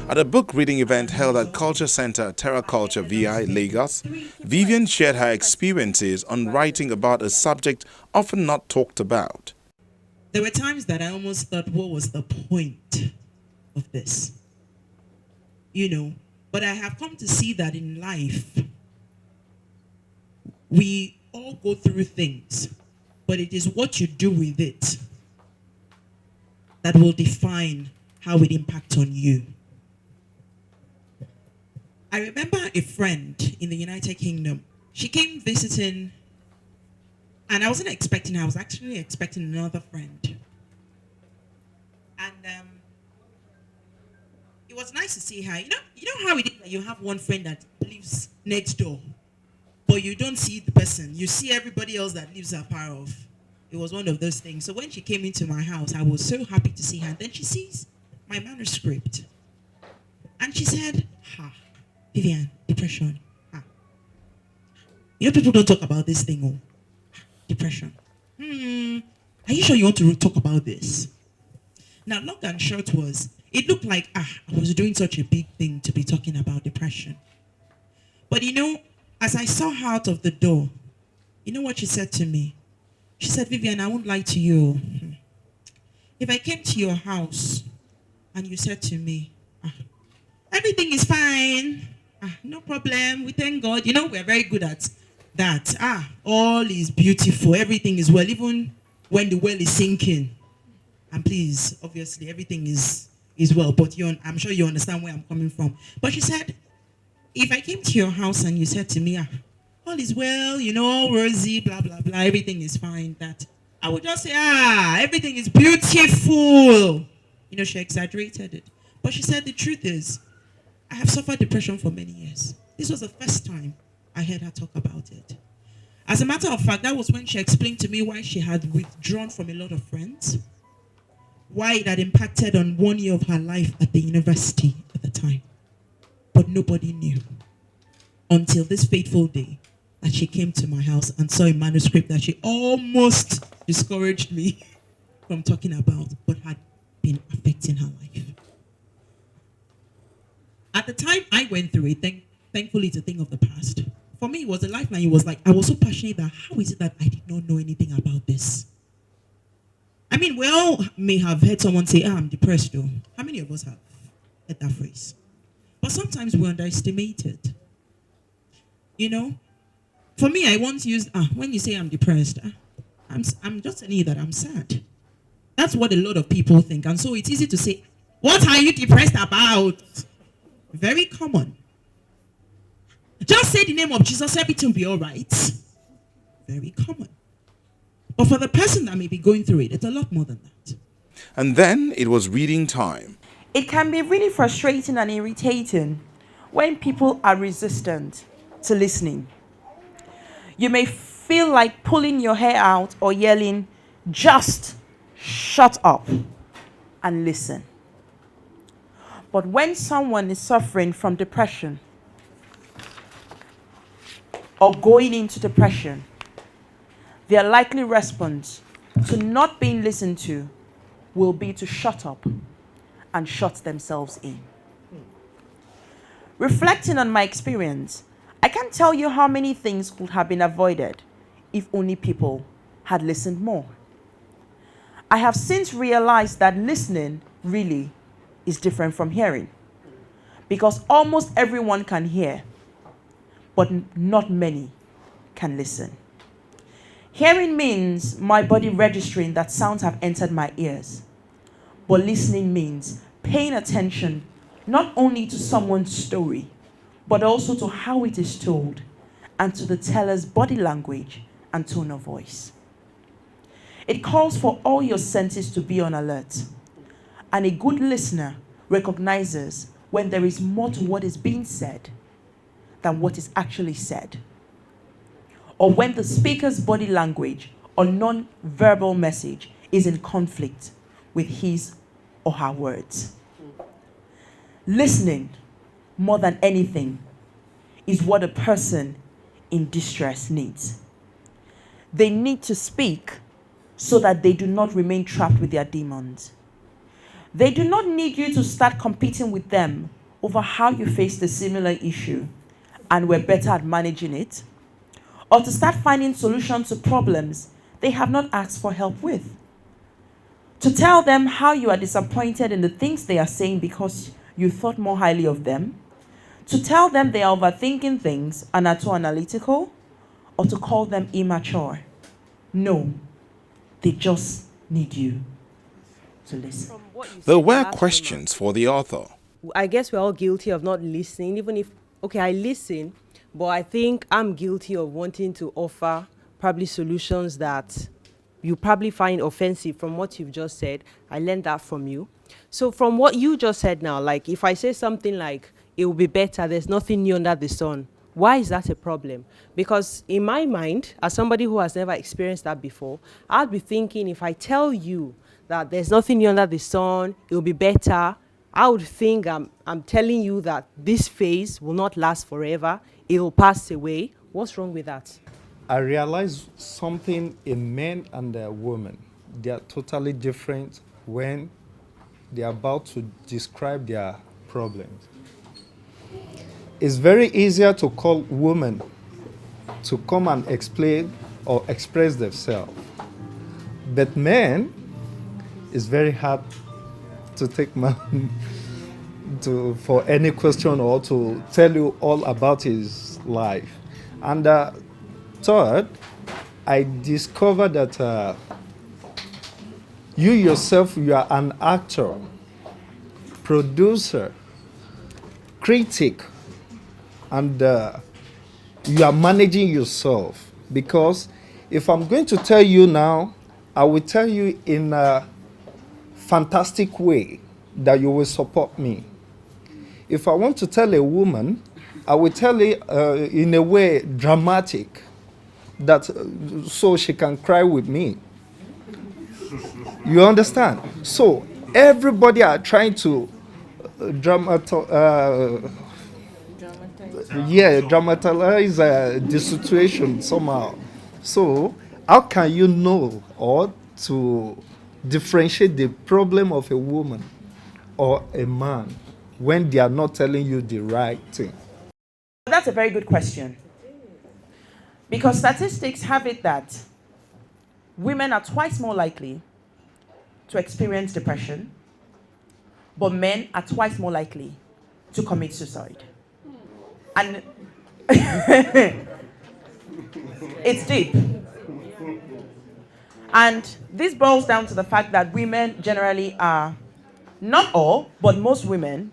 At a book reading event held at Culture Center, Terra Culture VI, Lagos, Vivian shared her experiences on writing about a subject often not talked about. There were times that I almost thought, what was the point of this? But I have come to see that in life, we all go through things, but it is what you do with it that will define how it impacts on you. I remember a friend in the United Kingdom. She came visiting, and I wasn't expecting her. I was actually expecting another friend. And it was nice to see her. You know how it is that you have one friend that lives next door, but you don't see the person. You see everybody else that lives afar off. It was one of those things. So when she came into my house, I was so happy to see her. And then she sees my manuscript. And she said, Vivian, depression. People don't talk about this thing. Depression. Are you sure you want to talk about this? Now, long and short was, it looked like, I was doing such a big thing to be talking about depression. But as I saw her out of the door, you know what she said to me? She said, Vivian, I won't lie to you. If I came to your house and you said to me, everything is fine, no problem, we thank God. We're very good at that. All is beautiful, everything is well, even when the well is sinking. And please, obviously, everything is well, but I'm sure you understand where I'm coming from. But she said, if I came to your house and you said to me, all is well, all rosy, blah, blah, blah, everything is fine, that I would just say, everything is beautiful. She exaggerated it. But she said, the truth is, I have suffered depression for many years. This was the first time I heard her talk about it. As a matter of fact, that was when she explained to me why she had withdrawn from a lot of friends, why it had impacted on 1 year of her life at the university at the time. But nobody knew until this fateful day that she came to my house and saw a manuscript that she almost discouraged me from talking about, but had been affecting her life. At the time I went through it, thankfully it's a thing of the past. For me, it was a lifeline. It was like, I was so passionate that how is it that I did not know anything about this? We all may have heard someone say, I'm depressed though. How many of us have heard that phrase? But sometimes we underestimate it. For me, I once used, when you say I'm depressed, I'm just telling you that I'm sad. That's what a lot of people think. And so it's easy to say, what are you depressed about? Very common. Just say the name of Jesus, everything will be all right. Very common. But for the person that may be going through it, it's a lot more than that. And then it was reading time. It can be really frustrating and irritating when people are resistant to listening. You may feel like pulling your hair out or yelling, just shut up and listen. But when someone is suffering from depression or going into depression, their likely response to not being listened to will be to shut up and shut themselves in. Reflecting on my experience, I can't tell you how many things could have been avoided if only people had listened more. I have since realized that listening really is different from hearing, because almost everyone can hear, but not many can listen. Hearing means my body registering that sounds have entered my ears, but listening means paying attention not only to someone's story, but also to how it is told and to the teller's body language and tone of voice. It calls for all your senses to be on alert, and a good listener recognizes when there is more to what is being said than what is actually said, or when the speaker's body language or non-verbal message is in conflict with his or her words. Listening, more than anything, is what a person in distress needs. They need to speak so that they do not remain trapped with their demons. They do not need you to start competing with them over how you faced a similar issue and were better at managing it, or to start finding solutions to problems they have not asked for help with. To tell them how you are disappointed in the things they are saying because you thought more highly of them, to tell them they are overthinking things and are too analytical, or to call them immature. No, they just need you to listen. There were questions for the author. I guess we're all guilty of not listening, even if, okay, I listen, but I think I'm guilty of wanting to offer probably solutions that you probably find offensive from what you've just said. I learned that from you. So from what you just said now, like if I say something like, it will be better, there's nothing new under the sun, why is that a problem? Because in my mind, as somebody who has never experienced that before, I'd be thinking if I tell you that there's nothing new under the sun, it will be better, I would think I'm telling you that this phase will not last forever, it will pass away. What's wrong with that? I realize something in men and women. They are totally different when they are about to describe their problems. It's very easier to call women to come and explain or express themselves. But men, it's very hard to take man for any question or to tell you all about his life. And third, I discovered that you yourself, you are an actor, producer, critic, and you are managing yourself. Because if I'm going to tell you now, I will tell you in a fantastic way that you will support me. If I want to tell a woman, I will tell it in a way dramatic, that so she can cry with me. You understand? So everybody are trying to dramatize the situation somehow. So how can you know or to differentiate the problem of a woman or a man when they are not telling you the right thing? That's a very good question. Because statistics have it that women are twice more likely to experience depression, but men are twice more likely to commit suicide. And it's deep. And this boils down to the fact that women generally are, not all, but most women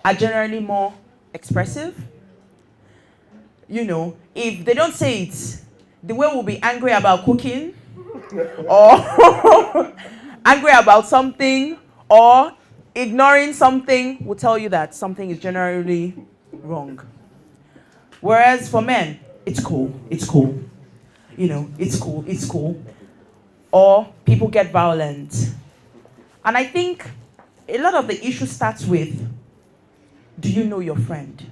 are generally more expressive. You know, if they don't say it, the way we'll be angry about cooking, or angry about something, or ignoring something, will tell you that something is generally wrong. Whereas for men, it's cool, you know, it's cool. Or people get violent. And I think a lot of the issue starts with, do you know your friend?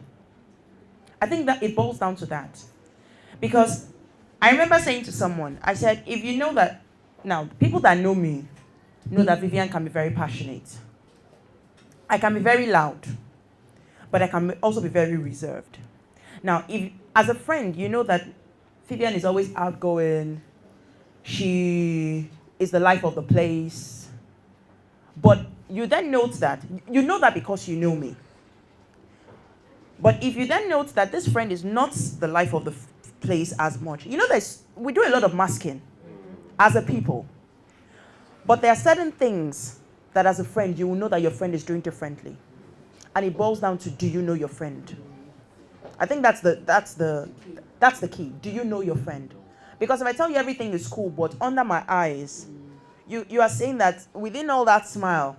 I think that it boils down to that. Because I remember saying to someone, I said, if you know that, now, people that know me know that Vivian can be very passionate. I can be very loud, but I can also be very reserved. Now, if as a friend, you know that Vivian is always outgoing, she is the life of the place, but you then note that, you know that because you know me. But if you then note that this friend is not the life of the place as much, you know we do a lot of masking as a people. But there are certain things that as a friend, you will know that your friend is doing differently. And it boils down to, do you know your friend? I think that's the key. Do you know your friend? Because if I tell you everything is cool, but under my eyes, you are saying that within all that smile,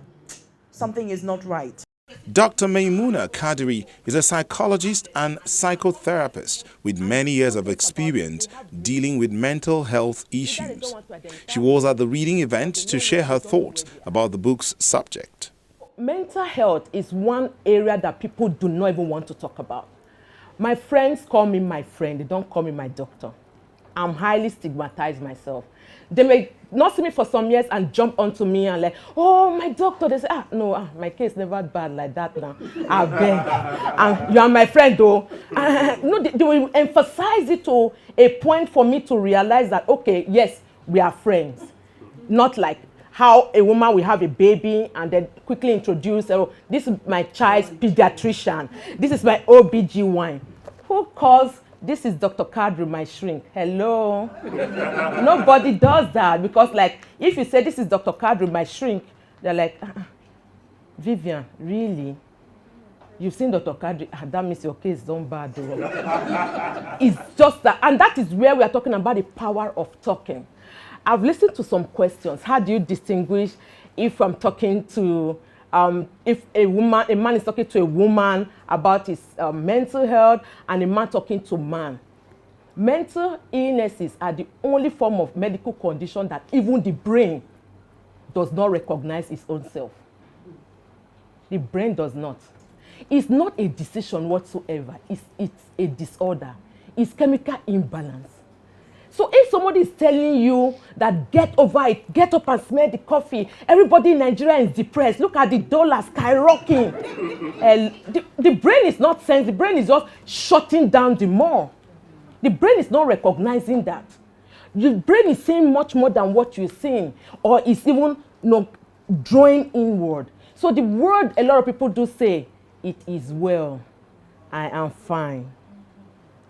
something is not right. Dr. Maimuna Kadiri is a psychologist and psychotherapist with many years of experience dealing with mental health issues. She was at the reading event to share her thoughts about the book's subject. Mental health is one area that people do not even want to talk about. My friends call me my friend, they don't call me my doctor. I'm highly stigmatized myself. They may not see me for some years and jump onto me and like, oh, my doctor. They say, no, my case never bad like that now. I beg. You are my friend, though. No, they will emphasize it to a point for me to realize that, okay, yes, we are friends. Not like how a woman will have a baby and then quickly introduce, oh, this is my child's pediatrician. This is my OBGYN. Who calls, this is Dr. Kadri, my shrink. Hello? Nobody does that because, like, if you say this is Dr. Kadri, my shrink, they're like, Vivian, really? You've seen Dr. Kadri? That means your case don't bad. It's just that. And that is where we are talking about the power of talking. I've listened to some questions. How do you distinguish if I'm talking to, if a man is talking to a woman about his mental health and a man talking to man? Mental illnesses are the only form of medical condition that even the brain does not recognize its own self. The brain does not. It's not a decision whatsoever. It's a disorder. It's chemical imbalance. So if somebody is telling you that get over it, get up and smell the coffee, everybody in Nigeria is depressed, look at the dollar skyrocketing. The brain is not sensing, the brain is just shutting down the more. The brain is not recognizing that. The brain is saying much more than what you're saying, or is even drawing inward. So the word a lot of people do say, it is well, I am fine.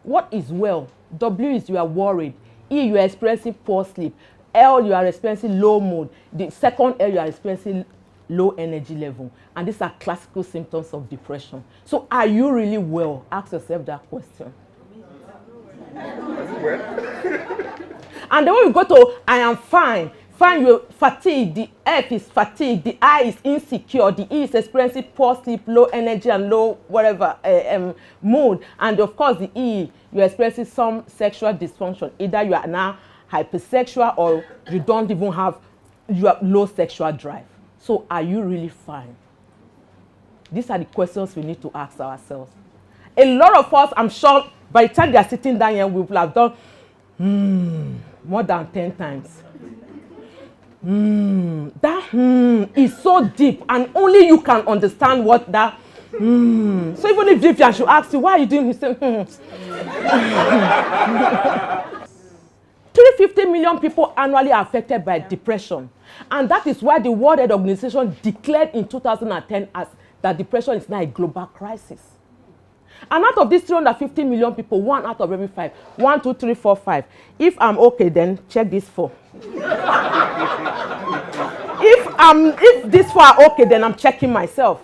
What is well? W is you are worried. E, you are experiencing poor sleep. L, you are experiencing low mood. The second L, you are experiencing low energy level. And these are classical symptoms of depression. So are you really well? Ask yourself that question. And then when we go to I am fine, fine, you're fatigued. The F is fatigue. The I is insecure. The E is experiencing poor sleep, low energy, and low whatever mood. And of course, the E, you're experiencing some sexual dysfunction. Either you are now hypersexual or you don't even have, you have low sexual drive. So are you really fine? These are the questions we need to ask ourselves. A lot of us, I'm sure, by the time they are sitting down here, we will have done more than 10 times. That is so deep, and only you can understand what that. So even if Vivian should ask you, why are you doing this? 350 million people annually are affected by depression. And that is why the World Health Organization declared in 2010 as that depression is now a global crisis. And out of these 350 million people, 1 out of every 5, 1, 2, 3, 4, 5. If I'm okay, then check this 4. If these 4 are okay, then I'm checking myself.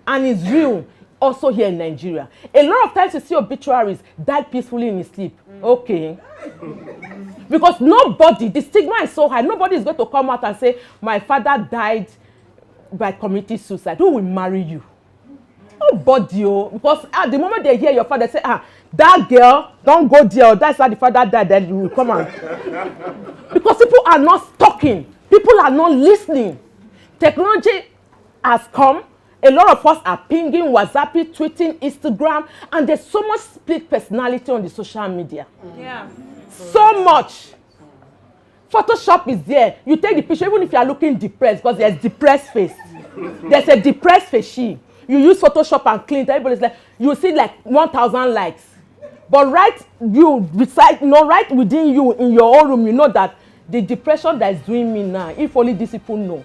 And it's real, also here in Nigeria. A lot of times you see obituaries, died peacefully in his sleep. Okay. Because nobody, the stigma is so high, nobody is going to come out and say, my father died by committing suicide. Who will marry you? Nobody, because at the moment they hear your father say, that girl, don't go there, that's how the father died, then you will come out. Because people are not talking, people are not listening. Technology has come, a lot of us are pinging, WhatsApping, tweeting, Instagram, and there's so much split personality on the social media. Yeah. So much. Photoshop is there. You take the picture, even if you are looking depressed, because there's depressed face. There's a depressed face. You use Photoshop and clean it, everybody's like, you see like 1,000 likes. But right within you, in your own room, you know that the depression that is doing me now, if only these people know,